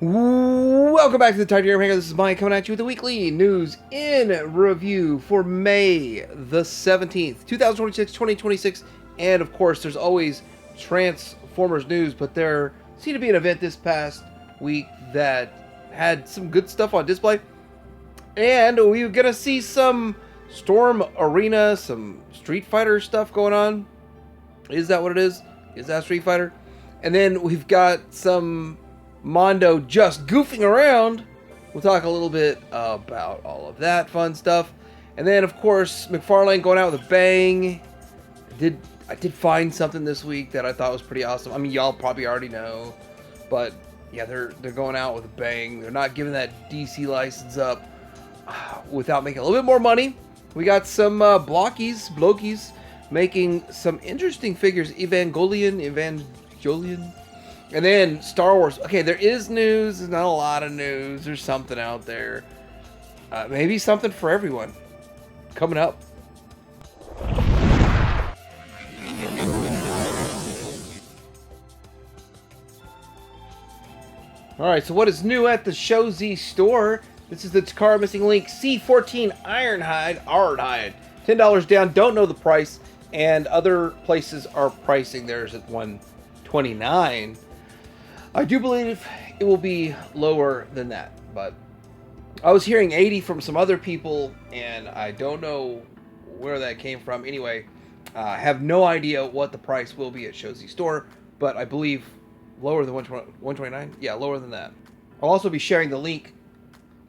Welcome back to the Titanium Hangar. This is Mike coming at you with the weekly news in review for May the 17th, 2026, 2026. And of course, there's always Transformers news, but there seemed to be an event this past week that had some good stuff on display. And we're going to see some Storm Arena, some Street Fighter stuff going on. Is that what it is? Is that Street Fighter? And then we've got some Mondo just goofing around. We'll talk a little bit about all of that fun stuff. And then, of course, McFarland going out with a bang. I did find something this week that I thought was pretty awesome. I mean, y'all probably already know. But, yeah, they're going out with a bang. They're not giving that DC license up without making a little bit more money. We got some blokies making some interesting figures. Evangelion. And then Star Wars. Okay, there is news. There's not a lot of news. There's something out there. Maybe something for everyone. Coming up. Alright, so what is new at the ShowZ Store? This is the Takara Missing Link C14 Ironhide. $10 down. Don't know the price. And other places are pricing theirs at $129. I do believe it will be lower than that, but I was hearing 80 from some other people, and I don't know where that came from. Anyway, I have no idea what the price will be at ShowZ Store, but I believe lower than 129. Yeah, lower than that. I'll also be sharing the link,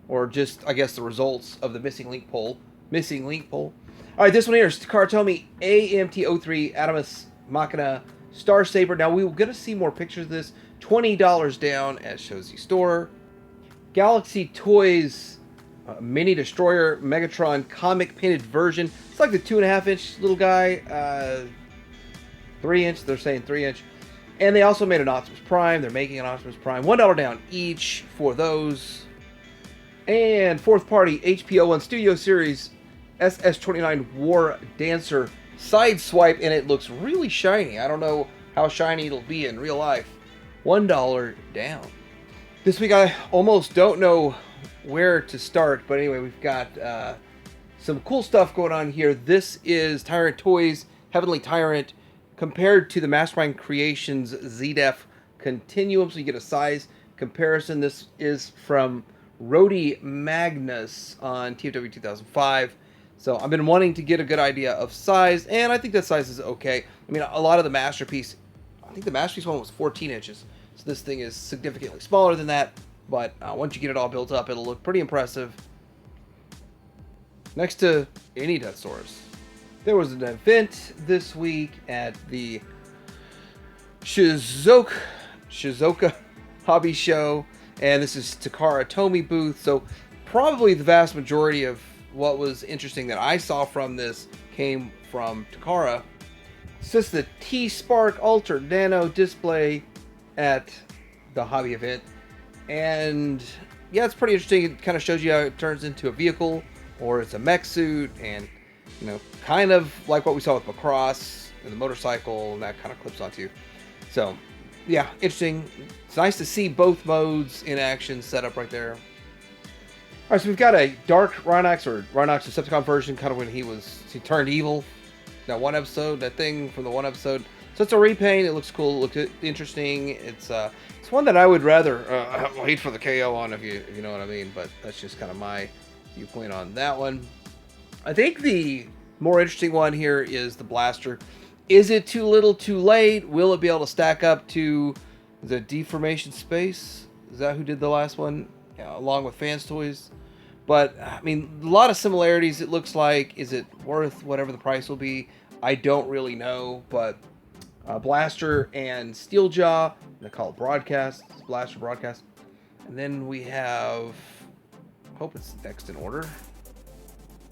or just, I guess, the results of the Missing Link poll. All right, this one here is Takara Tomy AMT03 Adamus Machina Star Saber. Now, we were going to see more pictures of this. $20 down at ShowZ Store. Galaxy Toys Mini Destroyer Megatron comic painted version. It's like the 2.5-inch little guy. 3-inch. They're saying 3-inch. And they also made an Optimus Prime. They're making an Optimus Prime. $1 down each for those. And fourth party HP01 Studio Series SS29 War Dancer Sideswipe. And it looks really shiny. I don't know how shiny it'll be in real life. $1 down. This week I almost don't know where to start, but anyway, we've got some cool stuff going on here. This is Tyrant Toys Heavenly Tyrant compared to the Mastermind Creations ZDEF Continuum, so you get a size comparison. This is from Rhodey Magnus on TFW 2005. So I've been wanting to get a good idea of size, and I think that size is okay. I mean, a lot of the Masterpiece, I think the Masterpiece one was 14 inches. So this thing is significantly smaller than that. But once you get it all built up, it'll look pretty impressive. Next to any Death Stores, there was an event this week at the Shizuoka Hobby Show. And this is Takara Tomy booth. So probably the vast majority of what was interesting that I saw from this came from Takara. It's just the T-Spark Ultra Nano display at the hobby event. And yeah, it's pretty interesting. It kind of shows you how it turns into a vehicle or it's a mech suit, and you know, kind of like what we saw with Macross and the motorcycle, and that kind of clips onto you. So yeah, interesting. It's nice to see both modes in action set up right there. All right, so we've got a Dark Rhinox or Rhinox Decepticon version, kind of when he turned evil. That one episode, that thing from the one episode. So it's a repaint. It looks cool. It looks interesting. It's one that I would rather wait for the KO on, if you know what I mean. But that's just kind of my viewpoint on that one. I think the more interesting one here is the Blaster. Is it too little, too late? Will it be able to stack up to the Deformation Space? Is that who did the last one? Yeah, along with Fans Toys. But I mean, a lot of similarities. It looks like. Is it worth whatever the price will be? I don't really know, but Blaster and Steeljaw, they call it Broadcast, it's Blaster Broadcast. And then we have, hope it's next in order,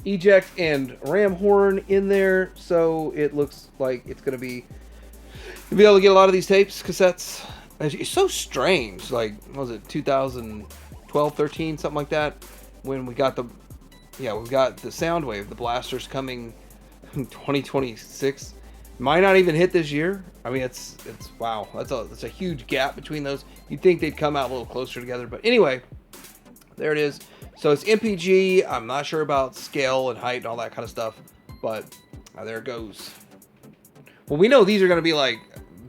Eject and Ramhorn in there. So it looks like it's going to be, you'll be able to get a lot of these tapes, cassettes. It's so strange, like, what was it, 2012, 13, something like that, when we got the Soundwave, the Blasters coming in 2026. Might not even hit this year. I mean, it's wow. That's a huge gap between those. You'd think they'd come out a little closer together, but anyway, there it is. So it's MPG. I'm not sure about scale and height and all that kind of stuff, but there it goes. Well, we know these are going to be like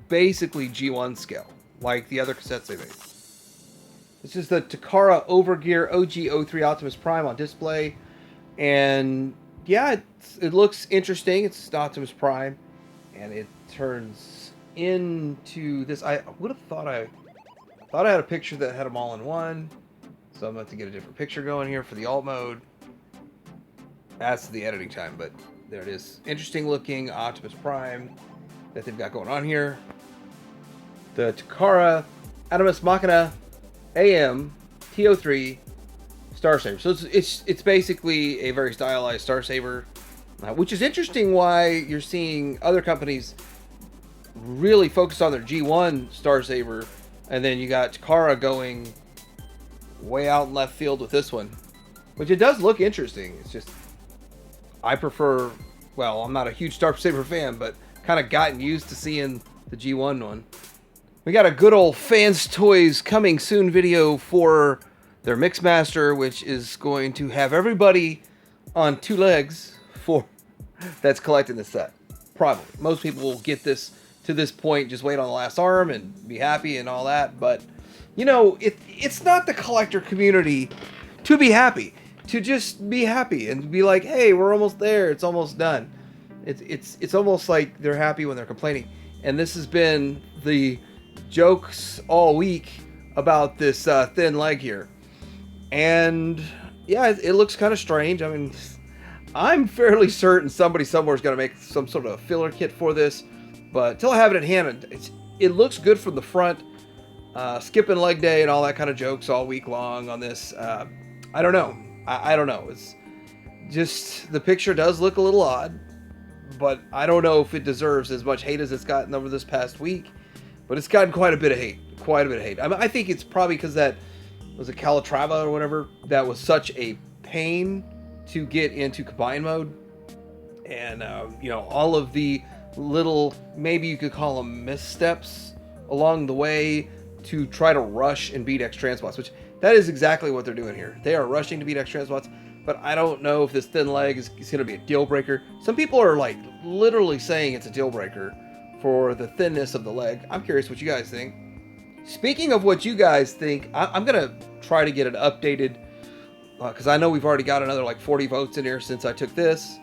basically G1 scale, like the other cassettes they made. This is the Takara Overgear OG03 Optimus Prime on display, and yeah, it looks interesting. It's Optimus Prime, and it turns into this. I would have thought I had a picture that had them all in one, so I'm about to get a different picture going here for the alt mode. Adds to the editing time, but there it is. Interesting looking Optimus Prime that they've got going on here. The Takara Animus Machina AM TO3 Star Saber. So it's basically a very stylized Star Saber, which is interesting. Why you're seeing other companies really focus on their G1 Star Saber, and then you got Takara going way out in left field with this one, which it does look interesting. It's just I prefer. Well, I'm not a huge Star Saber fan, but kind of gotten used to seeing the G1 one. We got a good old Fans Toys coming soon video for their Mixmaster, which is going to have everybody on 2 legs for that's collecting the set. Probably. Most people will get this to this point, just wait on the last arm and be happy and all that. But, you know, it's not the collector community to be happy. To just be happy and be like, hey, we're almost there. It's almost done. It's almost like they're happy when they're complaining. And this has been the jokes all week about this thin leg here. And yeah, it looks kind of strange. I mean, I'm fairly certain somebody somewhere is going to make some sort of filler kit for this, but until I have it in hand, it looks good from the front. Skipping leg day and all that kind of jokes all week long on this. I don't know. I don't know. It's just the picture does look a little odd, but I don't know if it deserves as much hate as it's gotten over this past week. But it's gotten quite a bit of hate. Quite a bit of hate. I mean, I think it's probably because that was a Calatrava or whatever. That was such a pain to get into combine mode. And, you know, all of the little, maybe you could call them missteps along the way to try to rush and beat X Transbots, which that is exactly what they're doing here. They are rushing to beat X Transbots, but I don't know if this thin leg is going to be a deal breaker. Some people are like literally saying it's a deal breaker for the thinness of the leg. I'm curious what you guys think. Speaking of what you guys think, I'm going to try to get it updated because I know we've already got another like 40 votes in here since I took this,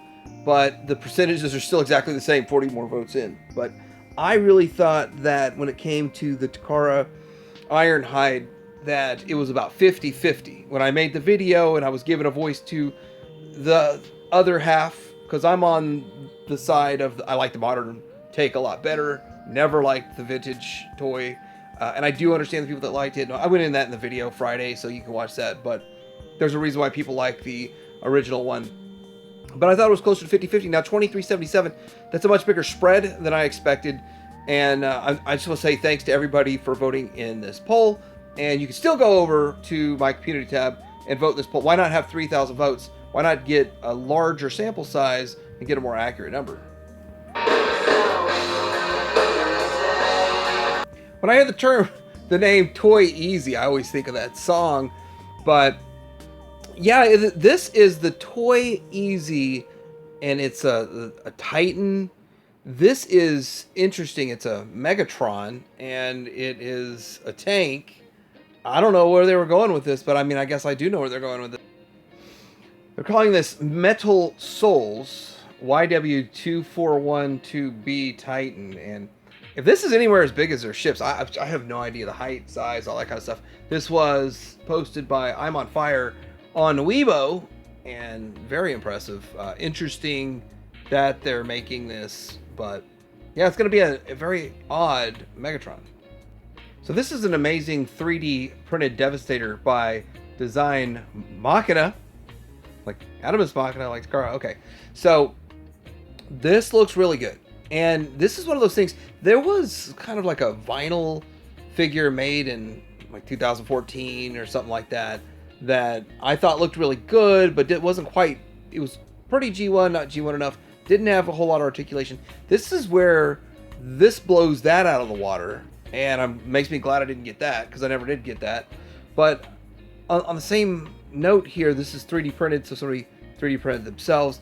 but the percentages are still exactly the same, 40 more votes in. But I really thought that when it came to the Takara Ironhide, that it was about 50-50. When I made the video and I was giving a voice to the other half, because I'm on the side of I like the modern take a lot better. Never liked the vintage toy. And I do understand the people that liked it. I went in that in the video Friday, so you can watch that. But there's a reason why people like the original one. But I thought it was closer to 50-50. Now, 23-77, that's a much bigger spread than I expected. And I just want to say thanks to everybody for voting in this poll. And you can still go over to my community tab and vote in this poll. Why not have 3,000 votes? Why not get a larger sample size and get a more accurate number? When I hear the name Toy Easy, I always think of that song. But yeah, this is the Toy Easy, and it's a Titan. This is interesting. It's a Megatron, and it is a tank. I don't know where they were going with this, but I mean, I guess I do know where they're going with it. They're calling this Metal Souls YW2412B Titan, and if this is anywhere as big as their ships, I have no idea the height, size, all that kind of stuff. This was posted by I'm on Fire on Weibo, and very impressive. Interesting that they're making this, but yeah, it's going to be a very odd Megatron. So this is an amazing 3D printed Devastator by Design Machina, like Animus Machina, like Takara. Okay, so this looks really good. And this is one of those things, there was kind of like a vinyl figure made in like 2014 or something like that, that I thought looked really good, but it wasn't quite, it was pretty G1, not G1 enough. Didn't have a whole lot of articulation. This is where this blows that out of the water, and makes me glad I didn't get that, because I never did get that. But on the same note here, this is 3D printed, so somebody 3D printed themselves.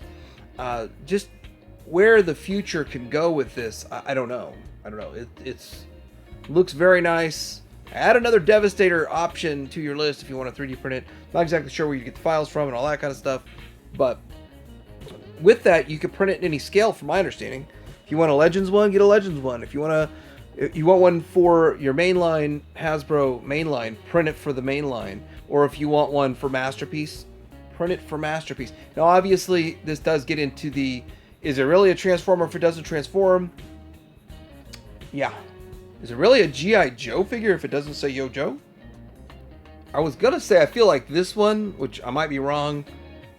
Just where the future can go with this, I don't know. It looks very nice. Add another Devastator option to your list if you want to 3D print it. Not exactly sure where you get the files from and all that kind of stuff, but with that, you can print it in any scale, from my understanding. If you want a Legends one, get a Legends one. If you want one for your mainline Hasbro mainline, print it for the mainline. Or if you want one for Masterpiece, print it for Masterpiece. Now, obviously, this does get into is it really a Transformer if it doesn't transform? Yeah. Is it really a G.I. Joe figure if it doesn't say Yo Joe? I was gonna say, I feel like this one, which I might be wrong,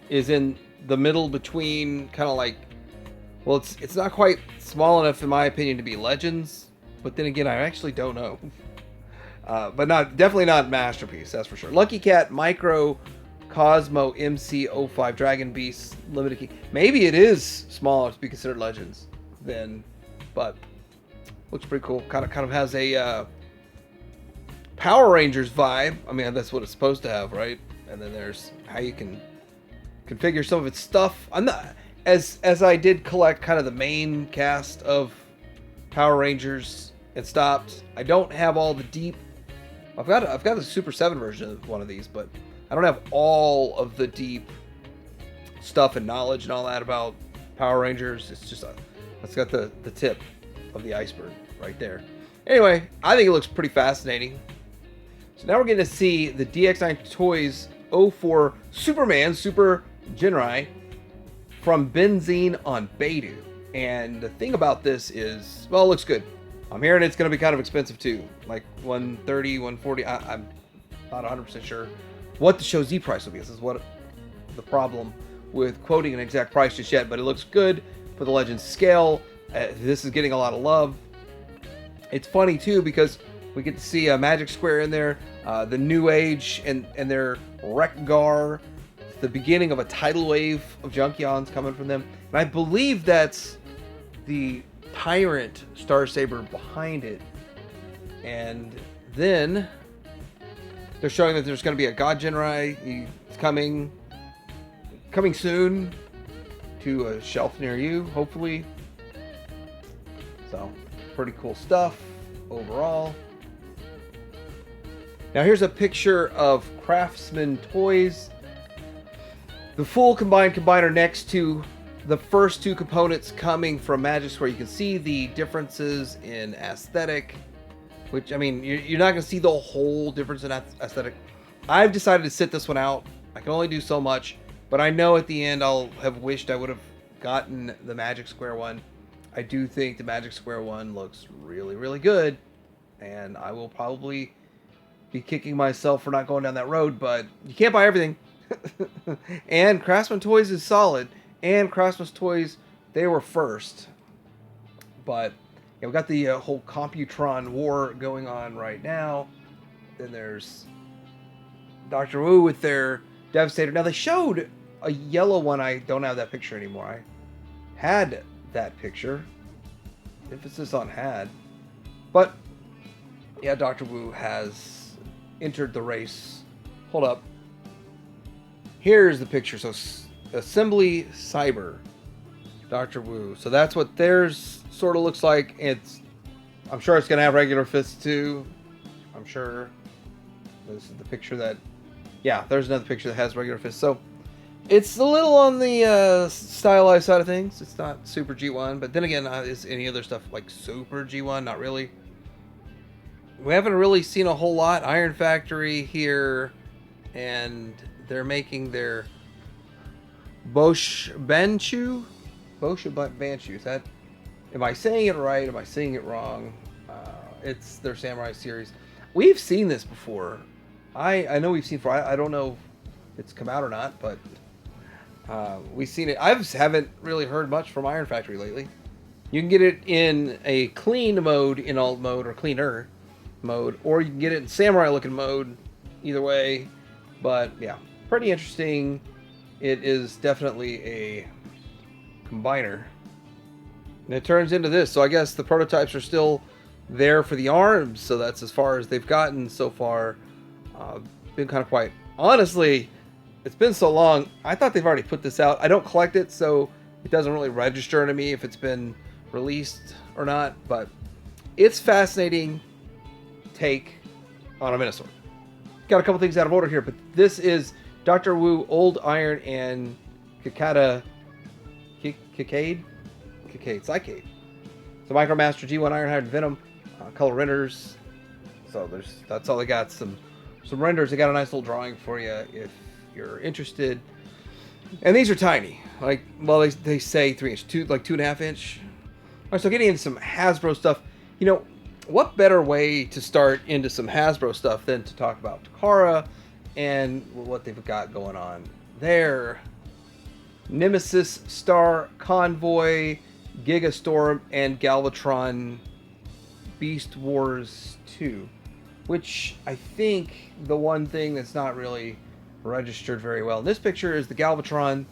is in the middle between kind of like, well, it's not quite small enough, in my opinion, to be Legends, but then again, I actually don't know. But definitely not Masterpiece, that's for sure. Lucky Cat, Micro, Cosmo, MC05, Dragon Beast, Limited Key. Maybe it is small enough to be considered Legends then, but looks pretty cool. Kind of has a Power Rangers vibe. I mean, that's what it's supposed to have, right? And then there's how you can configure some of its stuff. I'm not as I did collect kind of the main cast of Power Rangers and stopped. I don't have all the deep. I've got the Super 7 version of one of these, but I don't have all of the deep stuff and knowledge and all that about Power Rangers. It's just it's got the tip of the iceberg right there. Anyway, I think it looks pretty fascinating. So now we're getting to see the DX9 Toys 04 Superman Super Jinrai from Benzene on Beidou. And the thing about this is, well, it looks good. I'm hearing it's going to be kind of expensive too, like 130, 140. I'm not 100% sure what the ShowZ price will be. This is what the problem with quoting an exact price just yet, but it looks good for the Legends scale. This is getting a lot of love. It's funny too because we get to see a Magic Square in there, the New Age and their Wreck-Gar. It's the beginning of a tidal wave of Junkions coming from them. And I believe that's the Tyrant Star Saber behind it. And then they're showing that there's going to be a God Jinrai. He's coming soon to a shelf near you, hopefully. So, pretty cool stuff overall. Now here's a picture of Craftsman Toys. The full combiner next to the first two components coming from Magic Square. You can see the differences in aesthetic, which, I mean, you're not going to see the whole difference in aesthetic. I've decided to sit this one out. I can only do so much, but I know at the end I'll have wished I would have gotten the Magic Square one. I do think the Magic Square one looks really, really good, and I will probably be kicking myself for not going down that road, but you can't buy everything. And Craftsman Toys is solid, and Craftsman Toys, they were first. But yeah, we got the whole Computron war going on right now. Then there's Dr. Wu with their Devastator. Now they showed a yellow one. I don't have that picture anymore. I had that picture. Emphasis on had. But yeah, Dr. Wu has entered the race. Hold up. Here's the picture. So Assembly Cyber, Dr. Wu. So that's what theirs sort of looks like. I'm sure it's going to have regular fists too. I'm sure. This is the picture that, yeah, there's another picture that has regular fists. So it's a little on the stylized side of things. It's not super G1, but then again, is any other stuff like super G1? Not really. We haven't really seen a whole lot. Iron Factory here, and they're making their Bosch Banchu. Is that? Am I saying it right? Am I saying it wrong? It's their Samurai series. We've seen this before. I know we've seen it before. I don't know if it's come out or not, but we've seen it. I haven't really heard much from Iron Factory lately. You can get it in a clean mode, in alt mode, or cleaner mode, or you can get it in samurai looking mode. Either way, but yeah, pretty interesting. It is definitely a combiner. And it turns into this. So I guess the prototypes are still there for the arms. So that's as far as they've gotten so far. Been kind of quiet. Honestly, it's been so long. I thought they've already put this out. I don't collect it, so it doesn't really register to me if it's been released or not. But it's fascinating take on a Minosaur. Got a couple things out of order here, but this is Dr. Wu Old Iron and Cicada Cicade. So Micromaster G1 Ironhide Venom color renders. So that's all they got. Some renders. They got a nice little drawing for you if you're interested. And these are tiny. Like, well, they say 3 inch, like 2.5 inch. All right, so getting into some Hasbro stuff. You know, what better way to start into some Hasbro stuff than to talk about Takara and what they've got going on there. Nemesis, Star, Convoy, Gigastorm, and Galvatron Beast Wars 2. Which I think the one thing that's not really registered very well in this picture is the Galvatron.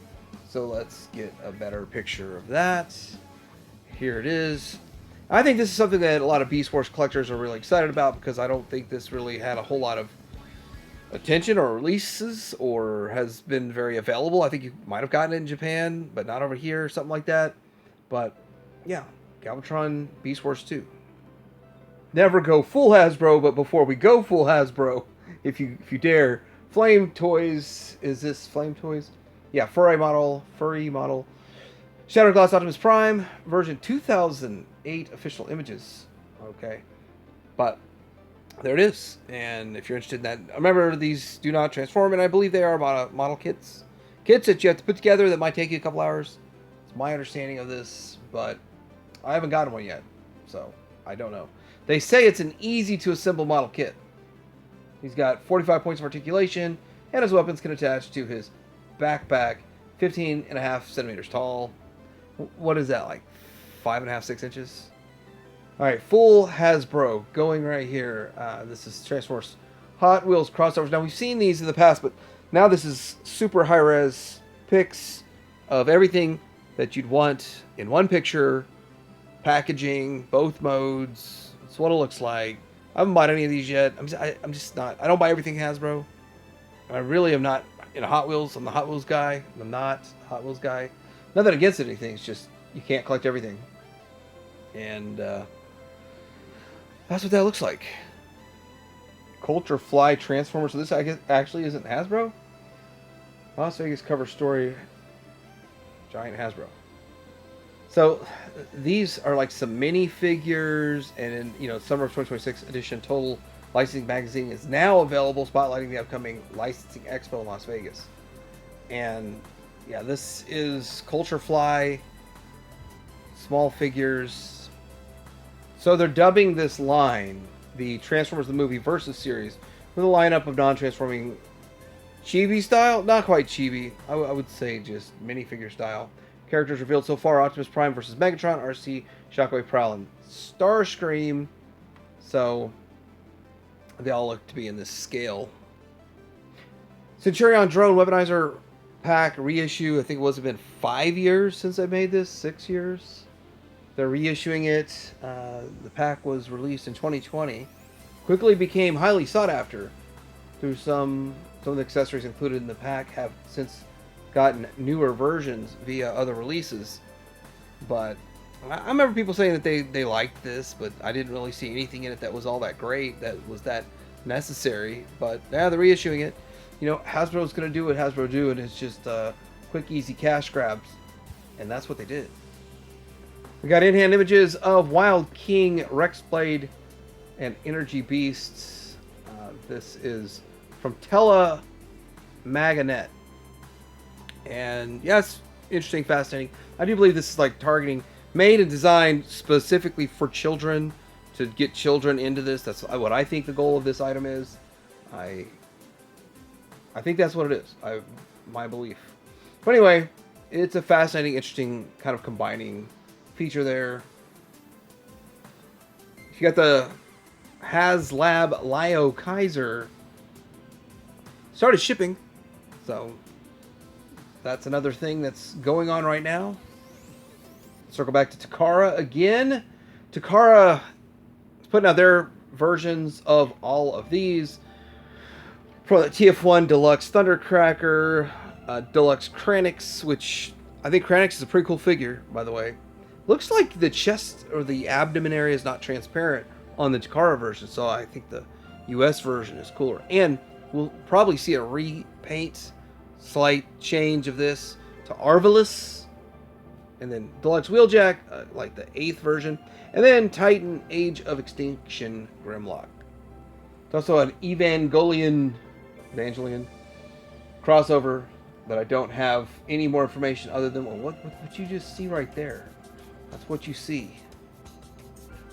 So let's get a better picture of that. Here it is. I think this is something that a lot of Beast Wars collectors are really excited about because I don't think this really had a whole lot of attention or releases or has been very available. I think you might have gotten it in Japan, but not over here, something like that. But yeah, Galvatron Beast Wars 2. Never go full Hasbro, but before we go full Hasbro, if you dare, Flame Toys. Is this Flame Toys? Yeah, furry model. Shattered Glass Optimus Prime version 2008 official images. Okay, but there it is. And if you're interested in that, remember these do not transform, and I believe they are model kits that you have to put together that might take you a couple hours. It's my understanding of this, but I haven't gotten one yet, so I don't know. They say it's an easy to assemble model kit. He's got 45 points of articulation, and his weapons can attach to his backpack, 15.5 centimeters tall. What is that, like 5.5, 6 inches? All right, full Hasbro going right here. This is Transformers Hot Wheels crossovers. Now, we've seen these in the past, but now this is super high-res pics of everything that you'd want in one picture, packaging, both modes. That's what it looks like. I haven't bought any of these yet. I'm just not. I don't buy everything Hasbro. I really am not into Hot Wheels. I'm the Hot Wheels guy. I'm not a Hot Wheels guy. Nothing against anything. It's just you can't collect everything. And that's what that looks like. Culture Fly Transformers. So this I guess actually isn't Hasbro. Las Vegas cover story. Giant Hasbro. So these are like some mini figures, and in summer of 2026 edition total licensing magazine is now available, spotlighting the upcoming licensing expo in Las Vegas. And yeah, this is Culture Fly, small figures. So they're dubbing this line the Transformers the Movie Versus series with a lineup of non-transforming chibi style, not quite chibi, I would say just minifigure style. Characters revealed so far: Optimus Prime versus Megatron, RC, Shockwave, Prowl, and Starscream. So they all look to be in this scale. Centurion Drone Weaponizer Pack reissue. I think it been 5 years since I made this. 6 years. They're reissuing it. The pack was released in 2020. Quickly became highly sought after. Through some of the accessories included in the pack have since gotten newer versions via other releases. But I remember people saying that they liked this, but I didn't really see anything in it that was all that great, that was that necessary. But yeah, they're reissuing it. Hasbro's going to do what Hasbro do, and it's just quick, easy cash grabs. And that's what they did. We got in-hand images of Wild King, Rexblade, and Energy Beasts. This is from Tela Maganet. And yes, interesting, fascinating. I do believe this is like made and designed specifically for children, to get children into this. That's what I think the goal of this item is. I think that's what it is. My belief. But anyway, it's a fascinating, interesting kind of combining feature there. You got the HasLab Lio Kaiser started shipping, so that's another thing that's going on right now. circle back to Takara again. Takara is putting out their versions of all of these. For the TF1 Deluxe Thundercracker, Deluxe Kranix, which I think Kranix is a pretty cool figure, by the way. Looks like the chest or the abdomen area is not transparent on the Takara version, so I think the US version is cooler. And we'll probably see a repaint, slight change of this to Arvalus, and then Deluxe Wheeljack, like the 8th version, and then Titan Age of Extinction Grimlock. It's also an Evangelion crossover that I don't have any more information other than, well, what you just see right there. That's what you see.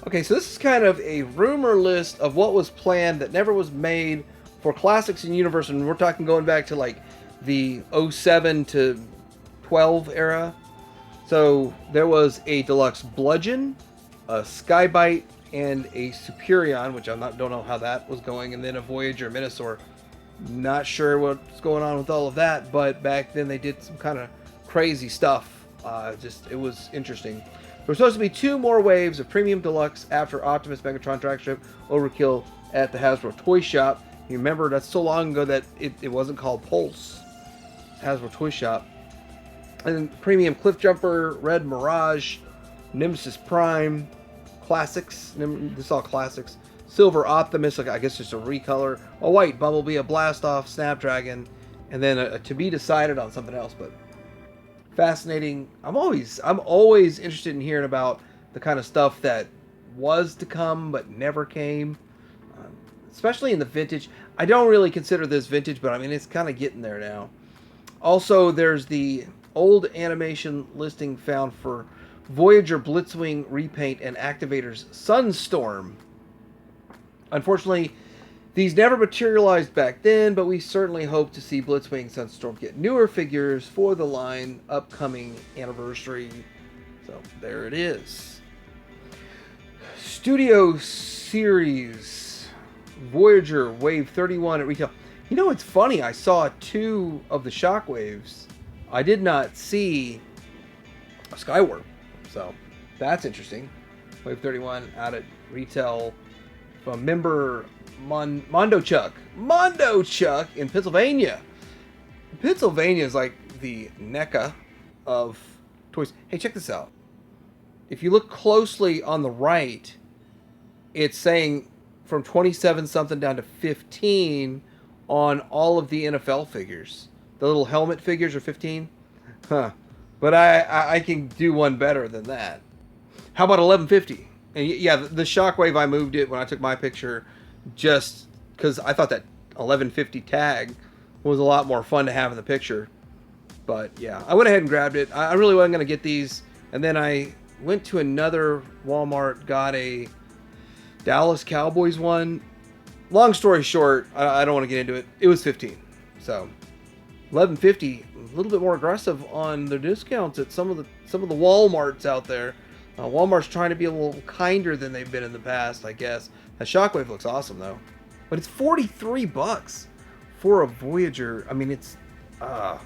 Okay, so this is kind of a rumor list of what was planned that never was made for Classics in Universe, and we're talking going back to like the 07 to 12 era. So there was a Deluxe Bludgeon, a Skybite, and a Superion, which don't know how that was going, and then a Voyager Minosaur. Not sure what's going on with all of that, but back then they did some kind of crazy stuff. It was interesting. There were supposed to be 2 more waves of Premium Deluxe after Optimus Megatron Dragship Overkill at the Hasbro Toy Shop. You remember, that's so long ago that it wasn't called Pulse. Hasbro Toy Shop. And then Premium Cliffjumper, Red Mirage, Nemesis Prime, Classics. This is all Classics. Silver Optimus, like I guess just a recolor. A white Bumblebee, a Blastoff, Snapdragon, and then a to be decided on something else. But fascinating. I'm always interested in hearing about the kind of stuff that was to come but never came, especially in the vintage. I don't really consider this vintage, but I mean it's kind of getting there now. Also, there's the old animation listing found for Voyager Blitzwing repaint and Activator's Sunstorm. Unfortunately, these never materialized back then, but we certainly hope to see Blitzwing Sunstorm get newer figures for the line upcoming anniversary. So there it is. Studio Series Voyager Wave 31 at retail. You know, it's funny. I saw 2 of the Shockwaves. I did not see a Skywarp. So that's interesting. Wave 31 out at retail from member Mondo Chuck in Pennsylvania. Pennsylvania is like the Neca of toys. Hey, check this out. If you look closely on the right, it's saying from 27 something down to 15 on all of the NFL figures. The little helmet figures are 15. Huh. But I can do one better than that. How about 1150? And yeah, the Shockwave, I moved it when I took my picture just because I thought that 1150 tag was a lot more fun to have in the picture. But yeah, I went ahead and grabbed it. I really wasn't going to get these. And then I went to another Walmart, got a Dallas Cowboys one. Long story short, I don't want to get into it. It was 15. So 1150, a little bit more aggressive on their discounts at some of the Walmarts out there. Walmart's trying to be a little kinder than they've been in the past, I guess. That Shockwave looks awesome, though. But it's $43 for a Voyager. I mean, it's... I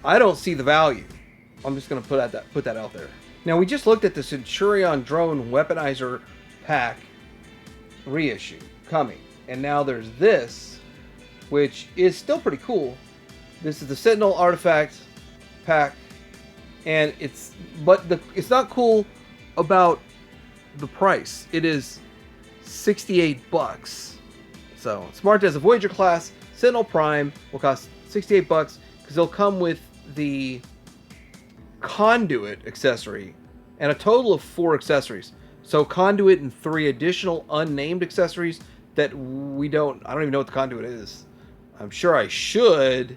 don't see the value. I'm just going to put that out there. Now, we just looked at the Centurion Drone Weaponizer pack reissue coming. And now there's this, which is still pretty cool. This is the Sentinel Artifact pack. And it's not cool about the price. It is $68. So Smart as a Voyager class Sentinel Prime will cost $68 because they'll come with the conduit accessory and a total of 4 accessories. So conduit and 3 additional unnamed accessories that I don't even know what the conduit is. I'm sure I should.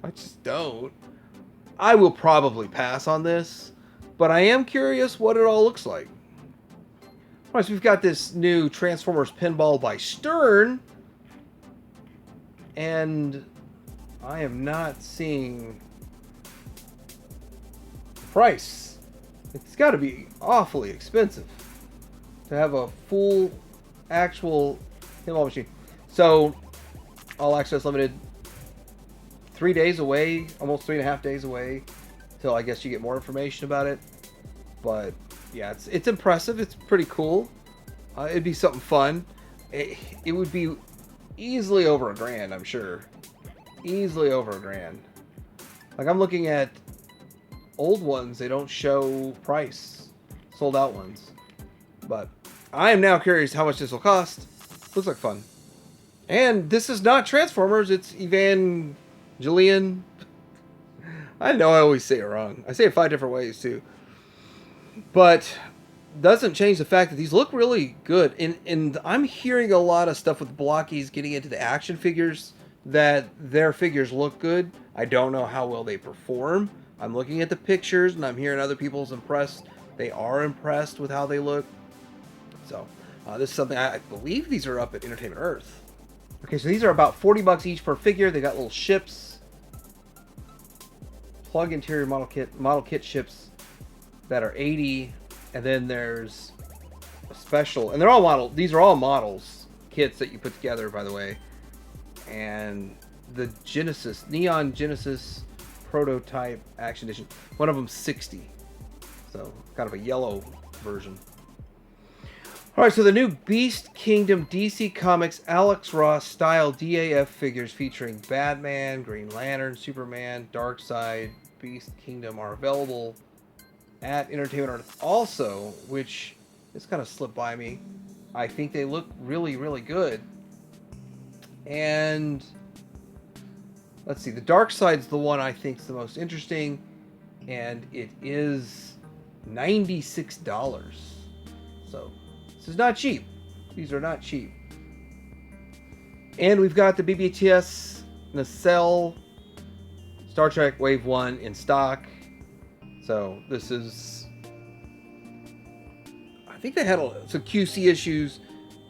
I just don't. I will probably pass on this, but I am curious what it all looks like. Alright, so we've got this new Transformers pinball by Stern, and I am not seeing the price. It's got to be awfully expensive to have a full actual pinball machine. So, All Access Limited, 3 days away, almost 3.5 days away, till I guess you get more information about it. But yeah, it's impressive. It's pretty cool. It'd be something fun. It would be easily over $1,000, I'm sure. Easily over $1,000. Like, I'm looking at old ones. They don't show price. Sold out ones. But I am now curious how much this will cost. Looks like fun. And this is not Transformers. It's Evangelion. I know I always say it wrong. I say it 5 different ways, too. But doesn't change the fact that these look really good. And I'm hearing a lot of stuff with Blockies getting into the action figures, that their figures look good. I don't know how well they perform. I'm looking at the pictures, and I'm hearing other people's impressed. They are impressed with how they look. So, this is something, I believe these are up at Entertainment Earth. Okay, so these are about $40 each per figure. They got little ships. Plug interior model kit ships that are $80. And then there's a special, and they're all model. These are all models, kits that you put together, by the way. And the Genesis, Neon Genesis prototype action edition. One of them 60. So kind of a yellow version. All right, so the new Beast Kingdom DC Comics Alex Ross style DAF figures featuring Batman, Green Lantern, Superman, Darkseid, Beast Kingdom are available at Entertainment Earth also, which this kind of slipped by me. I think they look really, really good. And let's see, the Darkseid's the one I think is the most interesting, and it is $96. So this is not cheap. These are not cheap. And we've got the BBTS Nacelle Star Trek Wave 1 in stock. So this is, I think they had some QC issues.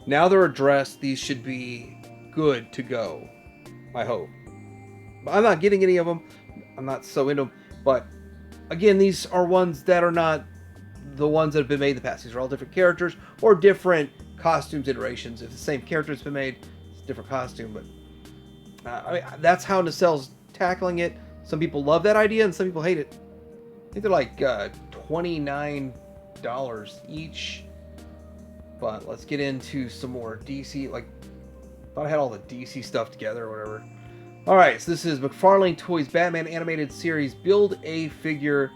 Now they're addressed. These should be good to go, I hope. But I'm not getting any of them. I'm not so into them. But again, these are ones that are not the ones that have been made in the past. These are all different characters or different costumes iterations. If the same character has been made, it's a different costume. But I mean, that's how Nacelle's tackling it. Some people love that idea and some people hate it. I think they're like $29 each. But let's get into some more DC. Like, thought I had all the DC stuff together or whatever. Alright, so this is McFarlane Toys Batman Animated Series Build-A-Figure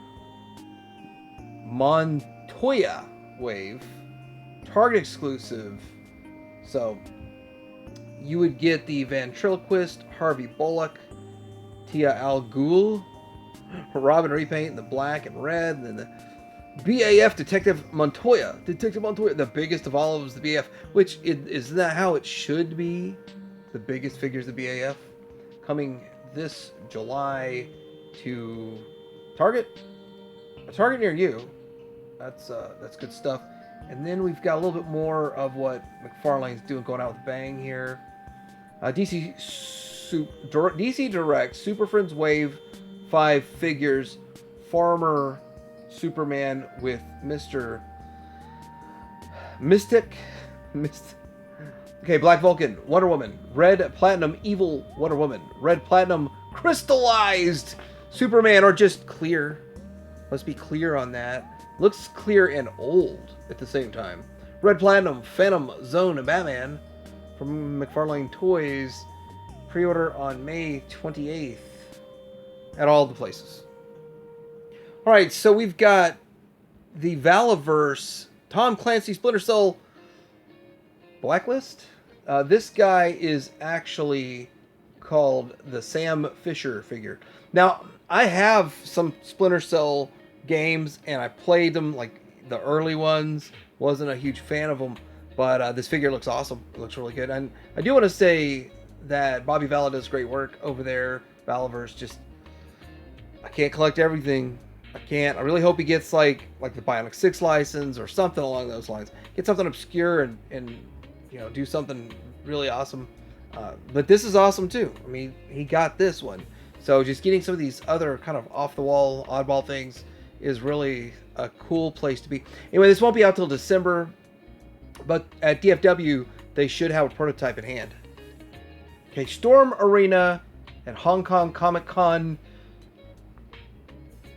Montoya Wave. Target exclusive. So, you would get the Ventriloquist, Harvey Bullock, Tia Al Ghul, Robin repaint in the black and red, and then the BAF Detective Montoya. The biggest of all of them is the BAF, which isn't that how it should be? The biggest figures of BAF. Coming this July to Target. A Target near you. That's good stuff. And then we've got a little bit more of what McFarlane's doing, going out with a bang here. DC Direct Super Friends Wave 5 figures, Farmer Superman with Mr. Mystic. Okay, Black Vulcan, Wonder Woman, Red Platinum Evil Wonder Woman, Red Platinum Crystallized Superman, or just clear. Let's be clear on that. Looks clear and old at the same time. Red Platinum Phantom Zone Batman from McFarlane Toys. Pre-order on May 28th at all the places. Alright, so we've got the Valverse Tom Clancy Splinter Cell Blacklist. This guy is actually called the Sam Fisher figure. Now, I have some Splinter Cell games, and I played them, like the early ones. Wasn't a huge fan of them, but this figure looks awesome. It looks really good. And I do want to say that Bobby Valla does great work over there. Valverse, just, I can't collect everything. I can't. I really hope he gets like the Bionic 6 license or something along those lines. Get something obscure and you know, do something really awesome. But this is awesome too. I mean, he got this one. So just getting some of these other kind of off-the-wall, oddball things is really a cool place to be. Anyway, this won't be out till December, but at DFW, they should have a prototype in hand. Okay, Storm Arena and Hong Kong Comic Con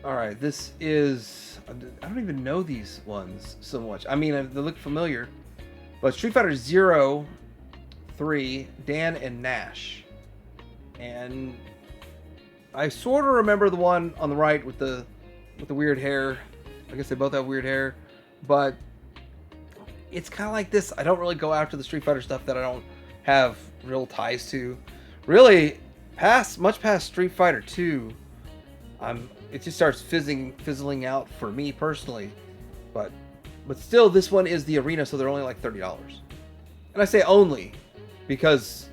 All right, this is... I don't even know these ones so much. I mean, they look familiar. But Street Fighter Zero, 3, Dan and Nash. And I sort of remember the one on the right with the weird hair. I guess they both have weird hair. But it's kind of like this. I don't really go after the Street Fighter stuff that I don't have real ties to. Really, much past Street Fighter 2, it just starts fizzling out for me personally. But still, this one is the arena, so they're only like $30. And I say only because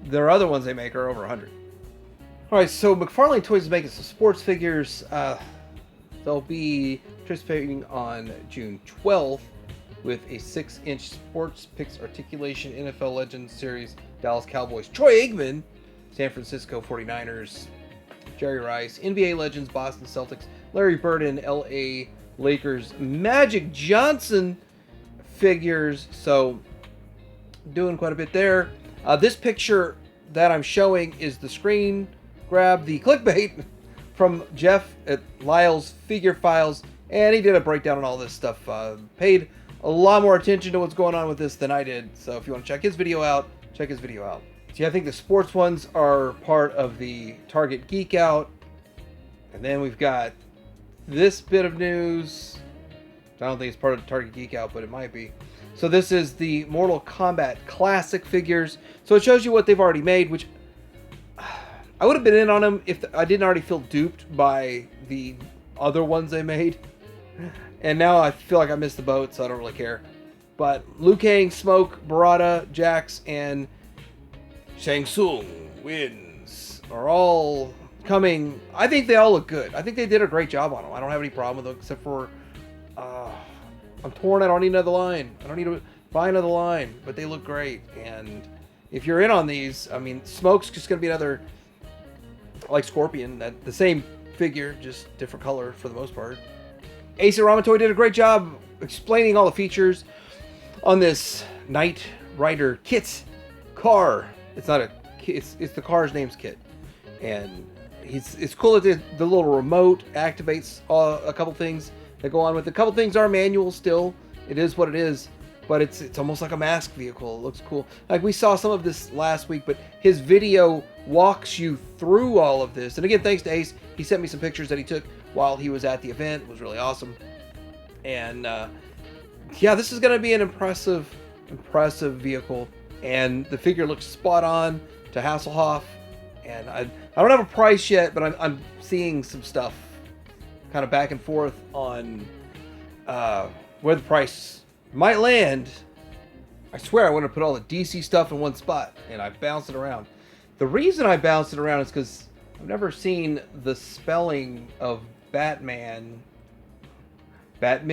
their other ones they make are over 100. All right, so McFarland Toys is making some sports figures. They'll be participating on June 12th with a 6-inch Sports Picks Articulation NFL Legends Series Dallas Cowboys Troy Aikman, San Francisco 49ers Jerry Rice, NBA Legends Boston Celtics Larry Bird, and LA Lakers Magic Johnson figures. So doing quite a bit there. This picture that I'm showing is the screen grab, the clickbait from Jeff at Lyle's Figure Files, and he did a breakdown on all this stuff. Paid a lot more attention to what's going on with this than I did. So if you want to check his video out, check his video out. See, I think the sports ones are part of the Target Geek Out. And then we've got this bit of news. I don't think it's part of the Target Geek Out, but it might be. So this is the Mortal Kombat Classic figures. So it shows you what they've already made, which I would have been in on them if I didn't already feel duped by the other ones they made. And now I feel like I missed the boat, so I don't really care. But Liu Kang, Smoke, Barada, Jax, and Shang Tsung wins are all coming. I think they all look good. I think they did a great job on them. I don't have any problem with them, except for I'm torn. I don't need another line. I don't need to buy another line, but they look great. And if you're in on these, I mean, Smoke's just going to be another, like Scorpion, that the same figure, just different color for the most part. Ace and Ramatoy did a great job explaining all the features on this Knight Rider kit car. It's not a kit, it's the car's name's Kit. And it's cool that the little remote activates a couple things that go on with it. A couple things are manual still. It is what it is. But it's almost like a mask vehicle. It looks cool. Like we saw some of this last week, but his video walks you through all of this. And again, thanks to Ace. He sent me some pictures that he took while he was at the event. It was really awesome. And yeah, this is going to be an impressive vehicle. And the figure looks spot on to Hasselhoff. And I don't have a price yet, but I'm seeing some stuff kind of back and forth on where the price might land. I swear I want to put all the DC stuff in one spot, and I bounce it around. The reason I bounce it around is because I've never seen the spelling of Batman's. That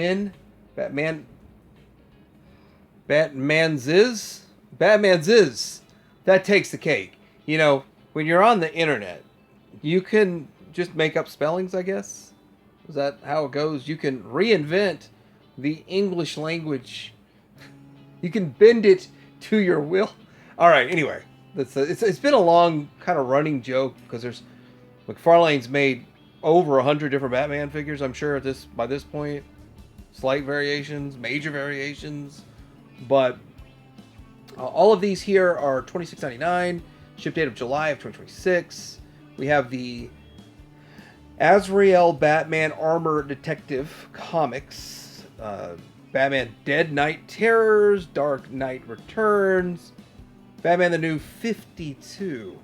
takes the cake. You know, when you're on the internet, you can just make up spellings, I guess. Is that how it goes? You can reinvent the English language. You can bend it to your will. All right, anyway. It's been a long kind of running joke because McFarlane's made over 100 different Batman figures, I'm sure, by this point. Slight variations, major variations. But all of these here are $26.99. Ship date of July of 2026. We have the Azrael Batman Armor Detective Comics. Batman Dead Knight Terrors. Dark Knight Returns. Batman the New 52.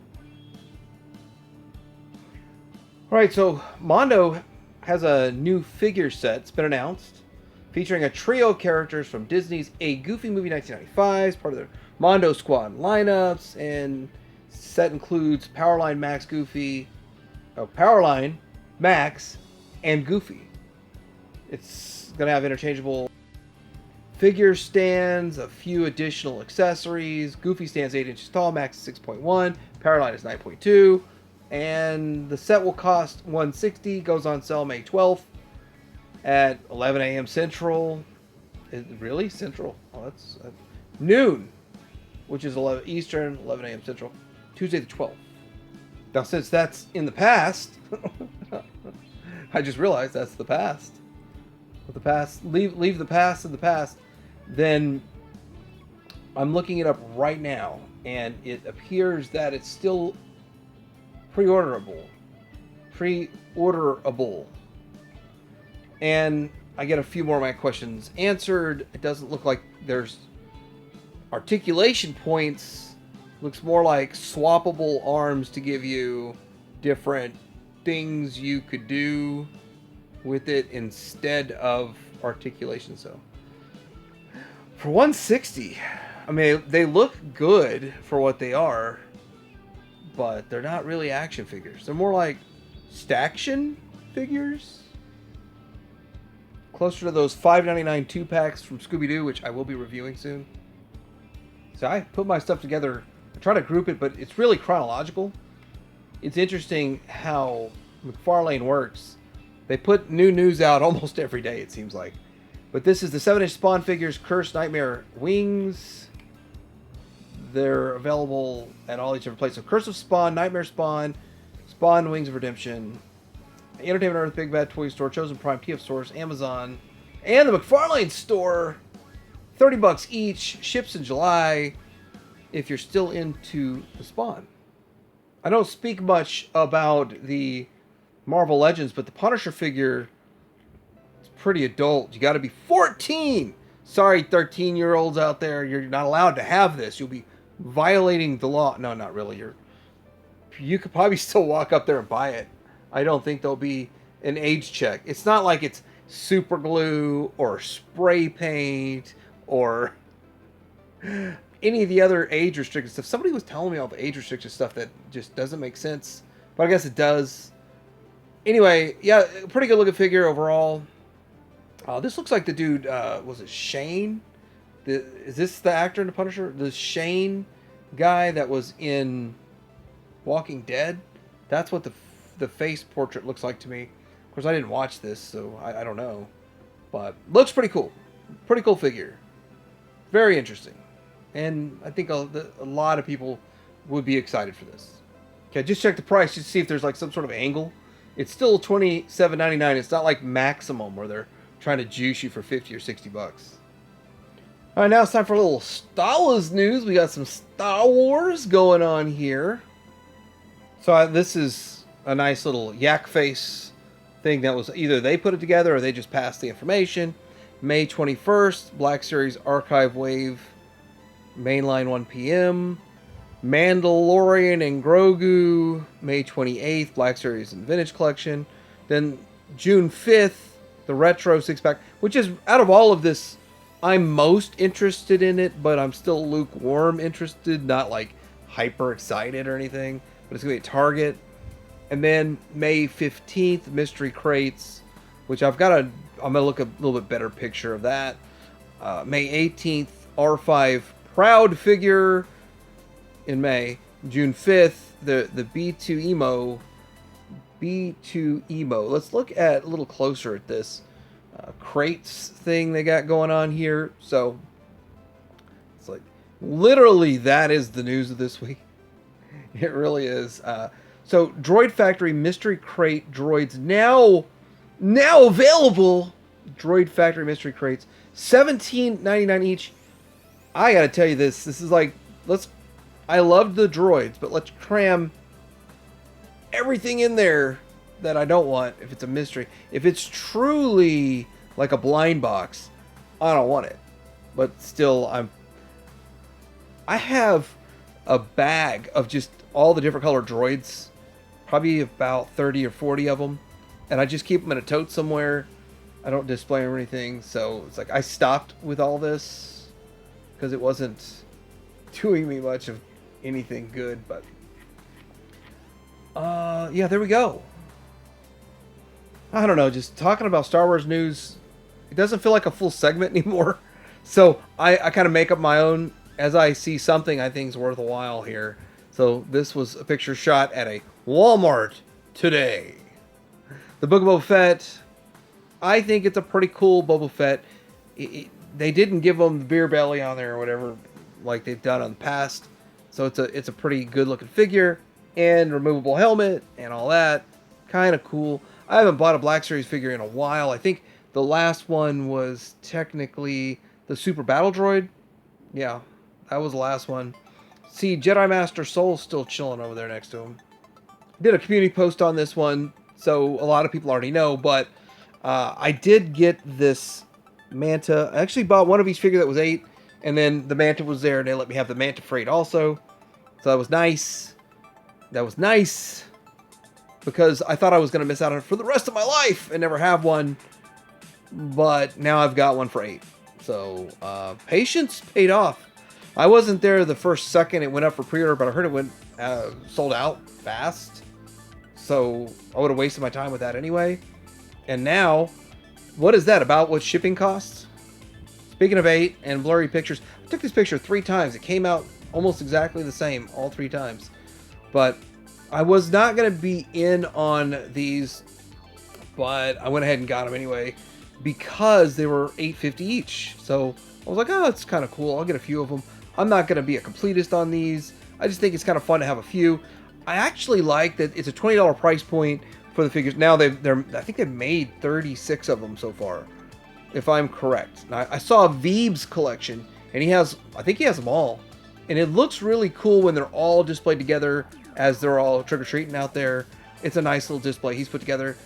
Alright, so Mondo has a new figure set. It's been announced. Featuring a trio of characters from Disney's A Goofy Movie 1995. It's part of their Mondo Squad lineups. And set includes Powerline Max, and Goofy. It's going to have interchangeable figure stands, a few additional accessories. Goofy stands 8 inches tall, Max is 6.1, Powerline is 9.2, and the set will cost $160. Goes on sale May 12th at 11 a.m. Central. Really? Central? Oh, that's noon, which is 11 Eastern, 11 a.m. Central, Tuesday the 12th. Now, since that's in the past, I just realized that's the past. But the past, leave the past in the past. Then I'm looking it up right now, and it appears that it's still pre-orderable. And I get a few more of my questions answered. It doesn't look like there's articulation points. Looks more like swappable arms to give you different things you could do with it instead of articulation. So for 160, I mean, they look good for what they are, but they're not really action figures. They're more like staction figures. Closer to those $5.99 2-packs from Scooby-Doo, which I will be reviewing soon. So I put my stuff together. I try to group it, but it's really chronological. It's interesting how McFarlane works. They put new news out almost every day, it seems like. But this is the 7-inch Spawn figures, Curse Nightmare Wings. They're available at all these different places. So Curse of Spawn, Nightmare Spawn, Spawn Wings of Redemption, Entertainment Earth, Big Bad Toy Store, Chosen Prime, TF Source, Amazon, and the McFarlane Store. $30 each. Ships in July if you're still into the Spawn. I don't speak much about the Marvel Legends, but the Punisher figure is pretty adult. You got to be 14. Sorry, 13-year-olds out there. You're not allowed to have this. You'll be violating the law. No, not really. You could probably still walk up there and buy it. I don't think there'll be an age check. It's not like it's super glue or spray paint or any of the other age restricted stuff. Somebody was telling me all the age restricted stuff that just doesn't make sense, but I guess it does. Anyway, yeah, pretty good looking figure overall. This looks like the dude, was it Shane? Is this the actor in The Punisher? The Shane guy that was in Walking Dead? That's what the face portrait looks like to me. Of course, I didn't watch this, so I don't know. But looks pretty cool. Pretty cool figure. Very interesting. And I think a lot of people would be excited for this. Okay, just check the price just to see if there's like some sort of angle. It's still $27.99. It's not like Maximum where they're trying to juice you for 50 or 60 bucks. All right, now it's time for a little Star Wars news. We got some Star Wars going on here. So this is a nice little yak face thing that was either they put it together or they just passed the information. May 21st, Black Series Archive Wave, mainline 1 p.m. Mandalorian and Grogu, May 28th, Black Series and Vintage Collection. Then June 5th, the Retro 6-pack, which is, out of all of this, I'm most interested in it, but I'm still lukewarm interested, not like hyper excited or anything. But it's going to be at Target. And then May 15th, Mystery Crates, which I'm going to look a little bit better picture of that. May 18th, R5 Proud figure in May. June 5th, the B2 Emo. Let's look at a little closer at this crates thing they got going on here. So it's like literally that is the news of this week. It really is. So Droid Factory Mystery Crate droids now available. Droid Factory Mystery Crates, $17.99 each. I gotta tell you this is like, I loved the droids, but let's cram everything in there that I don't want if it's a mystery. If it's truly like a blind box, I don't want it. But still, I have a bag of just all the different color droids, probably about 30 or 40 of them, and I just keep them in a tote somewhere. I don't display them or anything, so it's like I stopped with all this because it wasn't doing me much of anything good. But yeah, there we go. I don't know, just talking about Star Wars news, it doesn't feel like a full segment anymore. So I kind of make up my own as I see something I think is worth a while here. So this was a picture shot at a Walmart today. The Book of Boba Fett, I think it's a pretty cool Boba Fett. They didn't give him the beer belly on there or whatever like they've done in the past. So it's a pretty good looking figure and removable helmet and all that. Kind of cool. I haven't bought a Black Series figure in a while. I think the last one was technically the Super Battle Droid. Yeah, that was the last one. See, Jedi Master Soul's still chilling over there next to him. Did a community post on this one, so a lot of people already know, but I did get this Manta. I actually bought one of each figure that was 8, and then the Manta was there, and they let me have the Manta freight also. So that was nice. That was nice. Because I thought I was going to miss out on it for the rest of my life and never have one. But now I've got one for 8. So, patience paid off. I wasn't there the first second it went up for pre-order, but I heard it went sold out fast. So, I would have wasted my time with that anyway. And now, what is that about? What shipping costs? Speaking of 8 and blurry pictures, I took this picture 3 times. It came out almost exactly the same all 3 times. But I was not going to be in on these, but I went ahead and got them anyway because they were $8.50 each. So I was like, oh, it's kind of cool. I'll get a few of them. I'm not going to be a completist on these. I just think it's kind of fun to have a few. I actually like that it's a $20 price point for the figures. Now I think they've made 36 of them so far, if I'm correct. Now, I saw Veeb's collection, and I think he has them all. And it looks really cool when they're all displayed together as they're all trick-or-treating out there. It's a nice little display he's put together.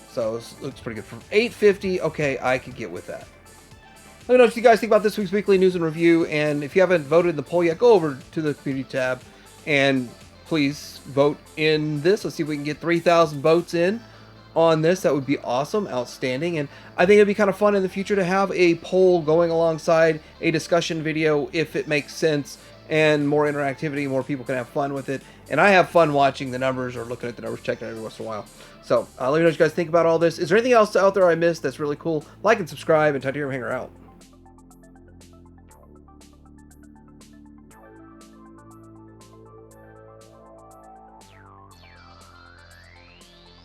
So it looks pretty good. For $8.50, okay, I could get with that. Let me know what you guys think about this week's weekly news and review. And if you haven't voted in the poll yet, go over to the community tab and please vote in this. Let's see if we can get 3,000 votes in on this. That would be awesome, outstanding. And I think it'd be kind of fun in the future to have a poll going alongside a discussion video if it makes sense, and more interactivity, more people can have fun with it. And I have fun watching the numbers or looking at the numbers, checking it every once in a while. So let me know what you guys think about all this. Is there anything else out there I missed that's really cool? Like and subscribe, and Titanium Hanger out.